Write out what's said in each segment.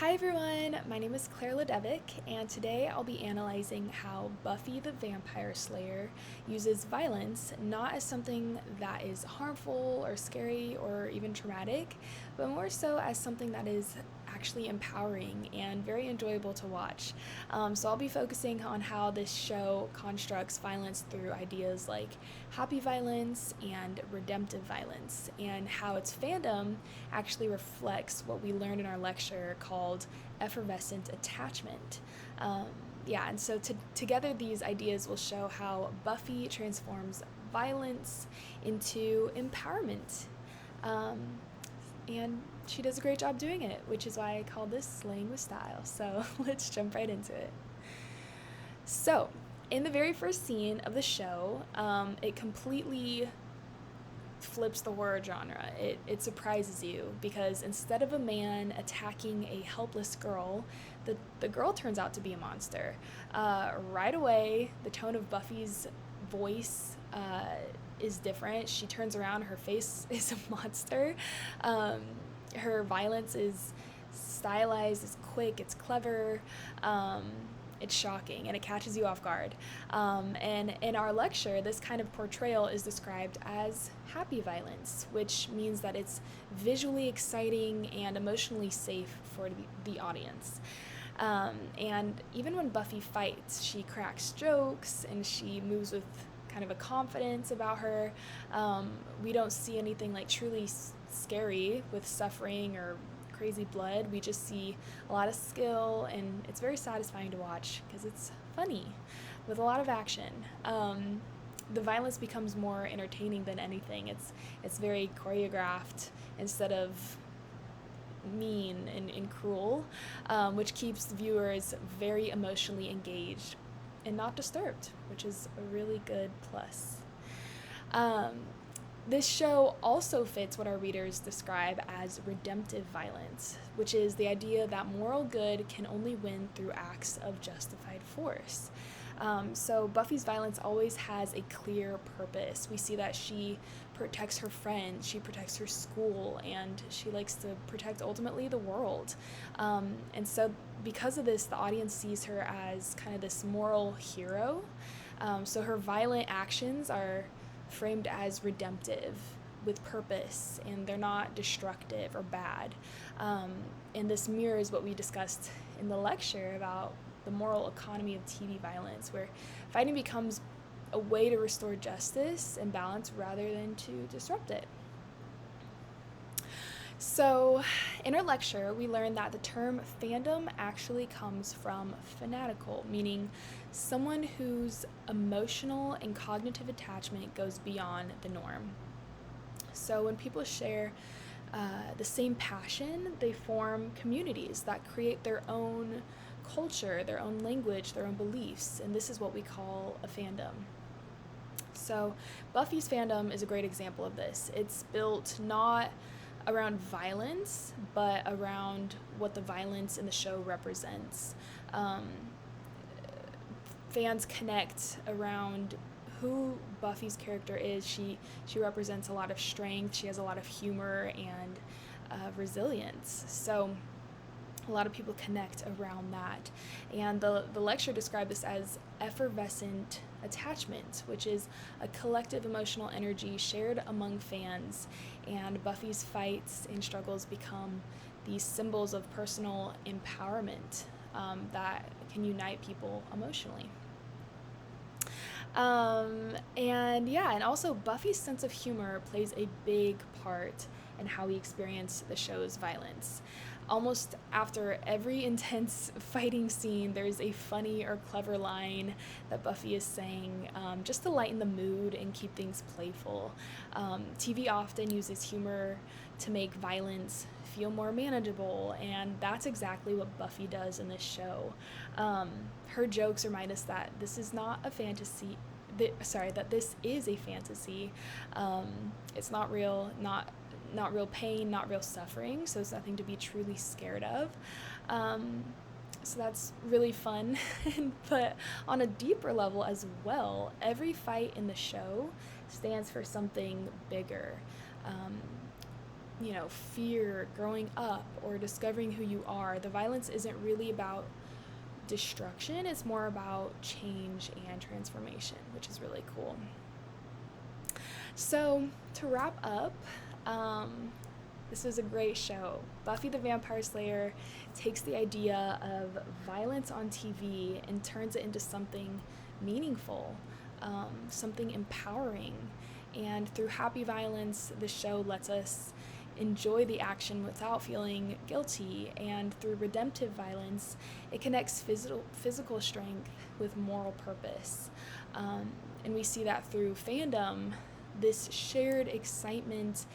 Hi everyone, my name is Claire Ledevick, and today I'll be analyzing how Buffy the Vampire Slayer uses violence not as something that is harmful or scary or even traumatic, but more so as something that is actually empowering and very enjoyable to watch. So I'll be focusing on how this show constructs violence through ideas like happy violence and redemptive violence, and how its fandom actually reflects what we learned in our lecture called effervescent attachment. Um, and so together these ideas will show how Buffy transforms violence into empowerment. Um, and she does a great job doing it, which is why I call this Slaying with Style. So let's jump right into it. So, in the very first scene of the show, it completely flips the horror genre. It surprises you because instead of a man attacking a helpless girl, the girl turns out to be a monster. Right away, the tone of Buffy's voice is different. She turns around, her face is a monster. Um, Her violence is stylized, it's quick, it's clever. It's shocking and it catches you off guard. And in our lecture, this kind of portrayal is described as happy violence, which means that it's visually exciting and emotionally safe for the audience. And even when Buffy fights, she cracks jokes and she moves with kind of a confidence about her. We don't see anything like truly scary with suffering or crazy blood. We just see a lot of skill, and it's very satisfying to watch because it's funny with a lot of action. The violence becomes more entertaining than anything. It's very choreographed instead of mean and cruel, which keeps viewers very emotionally engaged and not disturbed, which is a really good plus. Um, this show also fits what our readers describe as redemptive violence, which is the idea that moral good can only win through acts of justified force. So Buffy's violence always has a clear purpose. We see that she protects her friends, she protects her school, and she likes to protect ultimately the world. And so because of this, the audience sees her as kind of this moral hero. So her violent actions are framed as redemptive with purpose, and they're not destructive or bad. And this mirrors what we discussed in the lecture about the moral economy of TV violence, where fighting becomes a way to restore justice and balance rather than to disrupt it. So, in our lecture, we learned that the term fandom actually comes from fanatical, meaning someone whose emotional and cognitive attachment goes beyond the norm. So, when people share the same passion, they form communities that create their own culture, their own language, their own beliefs, and this is what we call a fandom. So, Buffy's fandom is a great example of this. It's built not around violence, but around what the violence in the show represents. Fans connect around who Buffy's character is. She represents a lot of strength. She has a lot of humor and resilience. So a lot of people connect around that. And the lecture described this as effervescent attachment, which is a collective emotional energy shared among fans, and Buffy's fights and struggles become these symbols of personal empowerment that can unite people emotionally. And also Buffy's sense of humor plays a big part in how we experience the show's violence. Almost after every intense fighting scene, there's a funny or clever line that Buffy is saying just to lighten the mood and keep things playful. TV often uses humor to make violence feel more manageable, and that's exactly what Buffy does in this show. Her jokes remind us that this is not a fantasy. That this is a fantasy. It's not real, not real pain, not real suffering, so it's nothing to be truly scared of. So that's really fun. But on a deeper level as well, every fight in the show stands for something bigger. fear growing up or discovering who you are. The violence isn't really about destruction, it's more about change and transformation, which is really cool. So, to wrap up, this was a great show. Buffy the Vampire Slayer takes the idea of violence on TV and turns it into something meaningful, something empowering. And through happy violence, the show lets us enjoy the action without feeling guilty. And through redemptive violence, it connects physical strength with moral purpose. And we see that through fandom, this shared excitement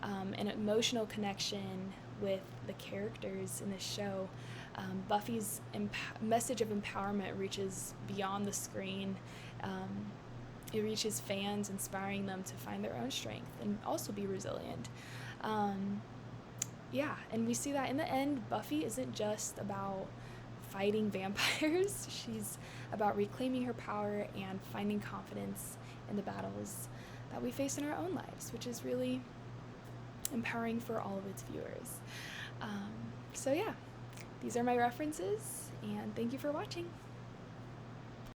and emotional connection with the characters in this show. Buffy's message of empowerment reaches beyond the screen. It reaches fans, inspiring them to find their own strength and also be resilient. And we see that in the end, Buffy isn't just about fighting vampires. She's about reclaiming her power and finding confidence in the battles that we face in our own lives, which is really empowering for all of its viewers. These are my references, and thank you for watching.